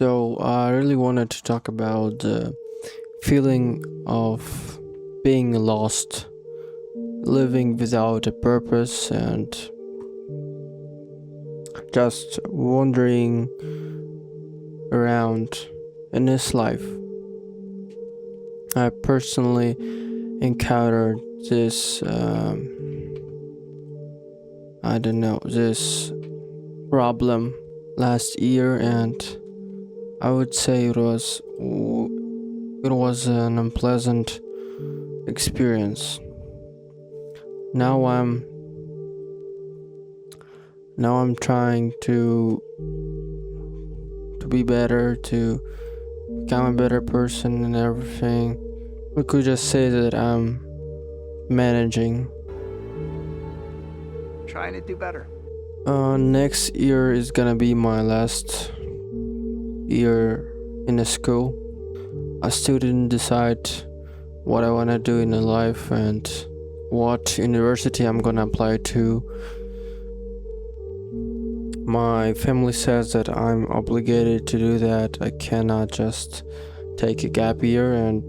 So I really wanted to talk about the feeling of being lost, living without a purpose, and just wandering around in this life. I personally encountered this, this problem last year, and I would say it was an unpleasant experience. Now I'm now I'm trying to be better, to become a better person and everything. We could just say that I'm managing. Trying to do better. Next year is gonna be my last year in the school. I still didn't decide what I wanna do in the life and what university I'm gonna apply to. My family says that I'm obligated to do that. I cannot just take a gap year, and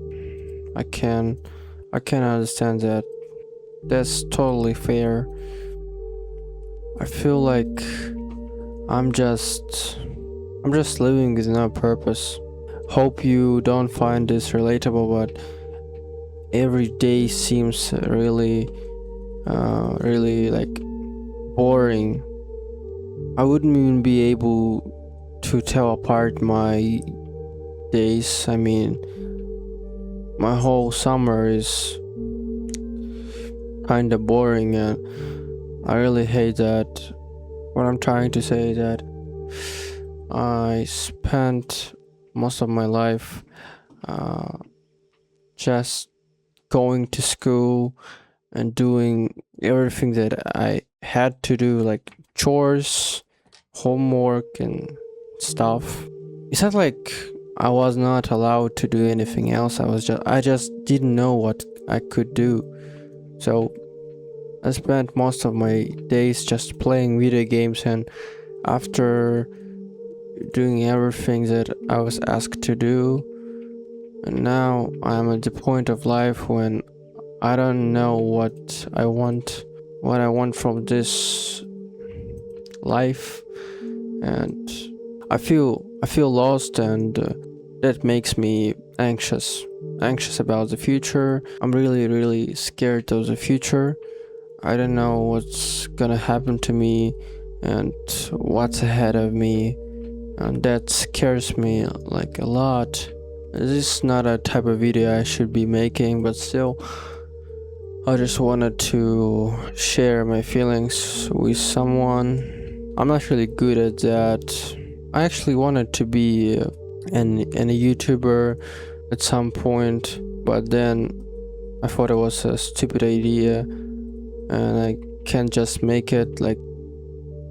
I can understand that. That's totally fair. I feel like I'm just living with no purpose. Hope you don't find this relatable, but every day seems really like boring. I wouldn't even be able to tell apart my days. I mean, my whole summer is kind of boring, and I really hate that. What I'm trying to say is that I spent most of my life just going to school and doing everything that I had to do, like chores, homework, and stuff. It's not like I was not allowed to do anything else. I just didn't know what I could do. So I spent most of my days just playing video games, and after doing everything that I was asked to do, and now I'm at the point of life when I don't know what I want from this life, and I feel lost, and that makes me anxious about the future. I'm really scared of the future. I don't know what's gonna happen to me and what's ahead of me, and that scares me like a lot. This is not a type of video I should be making, but still, I just wanted to share my feelings with someone. I'm not really good at that. I actually wanted to be a YouTuber at some point, but then I thought it was a stupid idea, and I can't just make it. Like,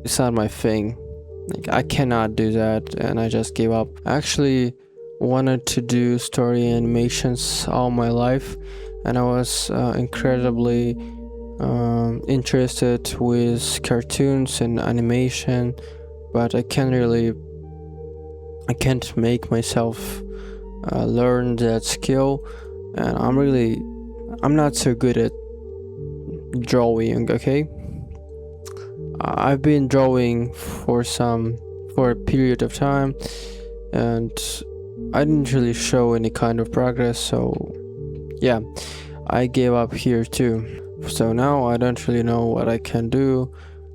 it's not my thing. Like, I cannot do that, and I just gave up. I actually wanted to do story animations all my life, and I was incredibly interested with cartoons and animation, but I can't make myself learn that skill, and I'm not so good at drawing. Okay, I've been drawing for a period of time, and I didn't really show any kind of progress, so yeah, I gave up here too. So now I don't really know what I can do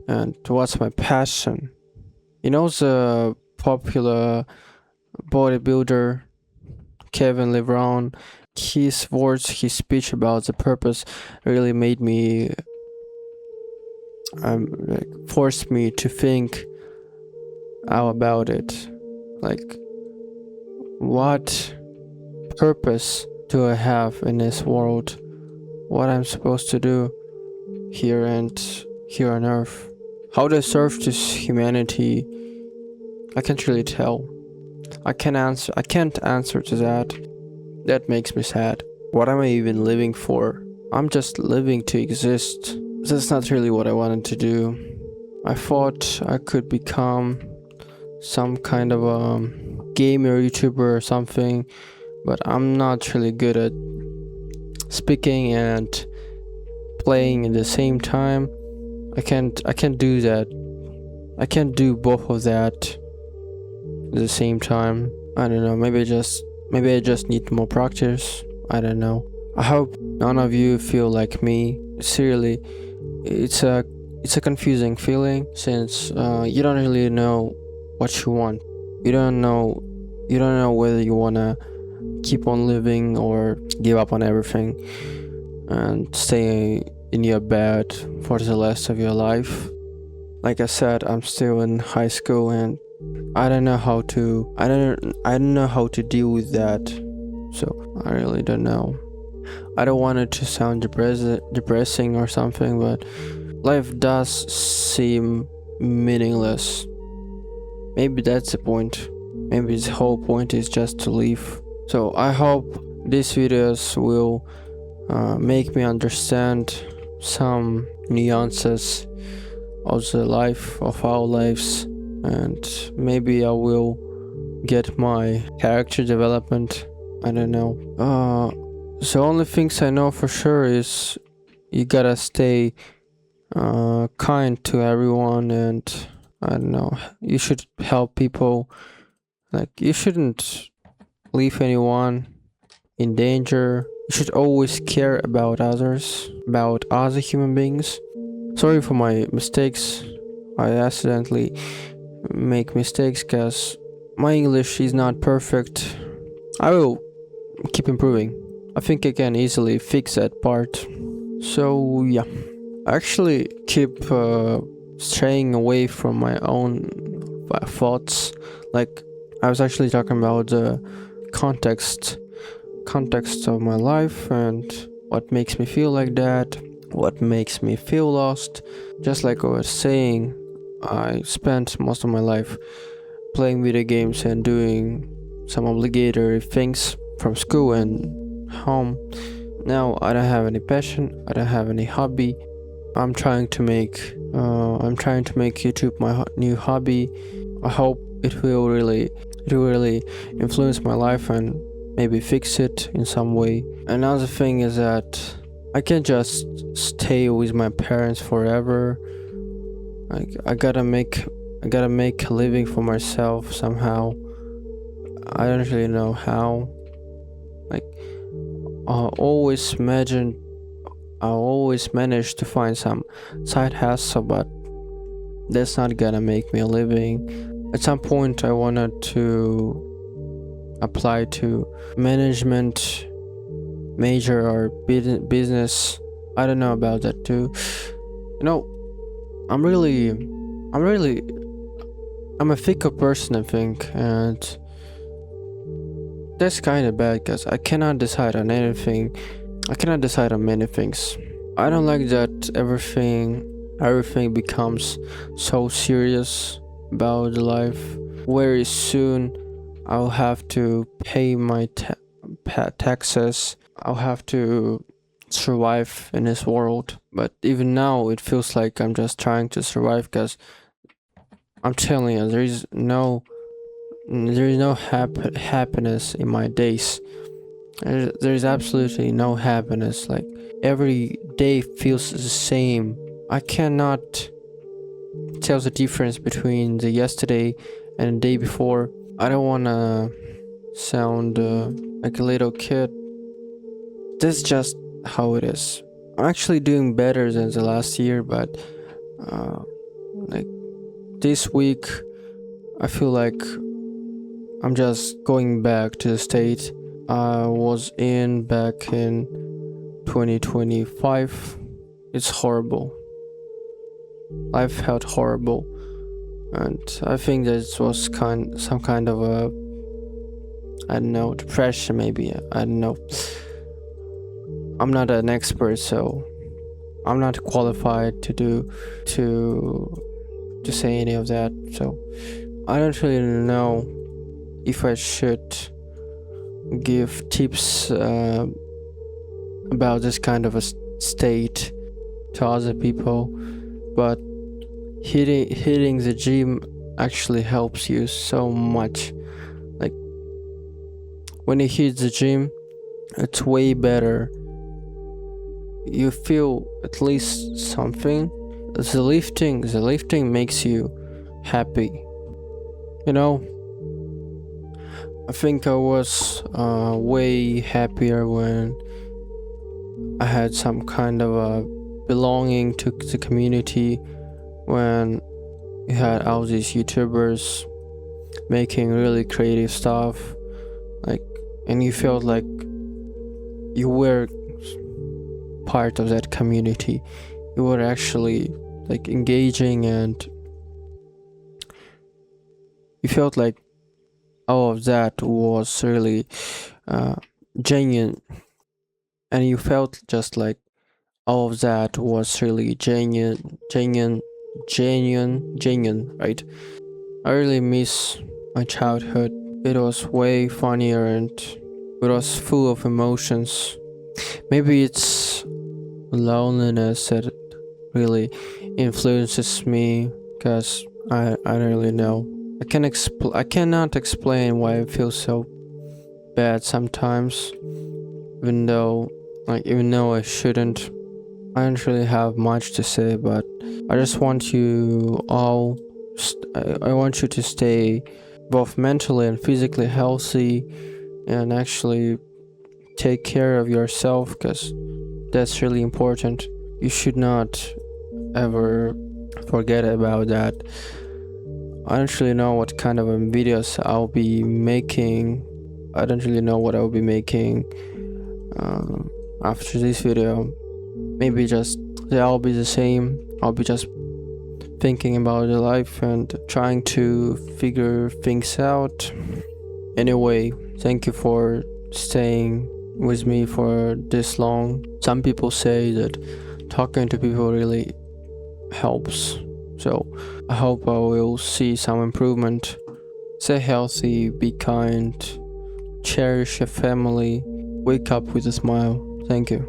and what's my passion. You know, the popular bodybuilder Kevin LeBron, his speech about the purpose really made me forced me to think about it. Like, what purpose do I have in this world? What I'm supposed to do here on Earth? How to serve this humanity? I can't really tell. I can't answer to that. That makes me sad. What am I even living for? I'm just living to exist. That's not really what I wanted to do. I thought I could become some kind of a gamer, YouTuber or something, but I'm not really good at speaking and playing at the same time. I can't do that. I can't do both of that at the same time. I don't know, maybe I just need more practice. I don't know. I hope none of you feel like me. Seriously, it's a confusing feeling, since you don't really know what you want. You don't know whether you wanna keep on living or give up on everything and stay in your bed for the rest of your life. Like I said, I'm still in high school and I don't know how to deal with that. So I really don't know. I don't want it to sound depressing or something, but life does seem meaningless. Maybe that's the point. Maybe the whole point is just to live. So I hope these videos will make me understand some nuances of the life of our lives, and maybe I will get my character development. I don't know. The only things I know for sure is you gotta stay kind to everyone, and I don't know, you should help people. Like, you shouldn't leave anyone in danger. You should always care about others, about other human beings. Sorry for my mistakes. I accidentally make mistakes because my English is not perfect. I will keep improving. I think I can easily fix that part. So yeah, I actually keep straying away from my own thoughts. Like, I was actually talking about the context of my life and what makes me feel like that, what makes me feel lost. Just like I was saying, I spent most of my life playing video games and doing some obligatory things from school and home. Now I don't have any passion, I don't have any hobby. I'm trying to make YouTube my new hobby. I hope it will really influence my life and maybe fix it in some way. Another thing is that I can't just stay with my parents forever. Like, I gotta make a living for myself somehow. I don't really know how. Like, I always manage to find some side hustle, but that's not gonna make me a living. At some point I wanted to apply to management major or business. I don't know about that too. You know, I'm a fickle person, I think, and that's kind of bad because I cannot decide on anything. I cannot decide on many things. I don't like that everything becomes so serious about life. Very soon I'll have to pay my taxes. I'll have to survive in this world. But even now it feels like I'm just trying to survive, because I'm telling you, there is no happiness in my days. There is absolutely no happiness. Like, every day feels the same. I cannot tell the difference between the yesterday and the day before. I don't wanna sound like a little kid. That's just how it is. I'm actually doing better than the last year, but like this week I feel like I'm just going back to the state I was in back in 2025. It's horrible. Life felt horrible, and I think that it was some kind of a, I don't know, depression maybe. I don't know. I'm not an expert, so I'm not qualified to say any of that. So I don't really know if I should give tips about this kind of a state to other people, but hitting the gym actually helps you so much. Like, when you hit the gym, it's way better. You feel at least something. The lifting makes you happy. You know, I think I was way happier when I had some kind of a belonging to the community, when you had all these YouTubers making really creative stuff, like, and you felt like you were part of that community. You were actually like engaging, and you felt like all of that was really genuine, and you felt just like all of that was really genuine, right? I really miss my childhood. It was way funnier and it was full of emotions. Maybe it's loneliness that really influences me, because I don't really know. I cannot explain why I feel so bad sometimes, even though I shouldn't. I don't really have much to say, but I just want you all. I want you to stay both mentally and physically healthy, and actually take care of yourself, because that's really important. You should not ever forget about that. I don't really know what kind of videos I'll be making. I don't really know what I'll be making after this video. Maybe just they all be the same. I'll be just thinking about the life and trying to figure things out. Anyway, thank you for staying with me for this long. Some people say that talking to people really helps, so I hope I will see some improvement. Stay healthy, be kind, cherish your family, wake up with a smile. Thank you.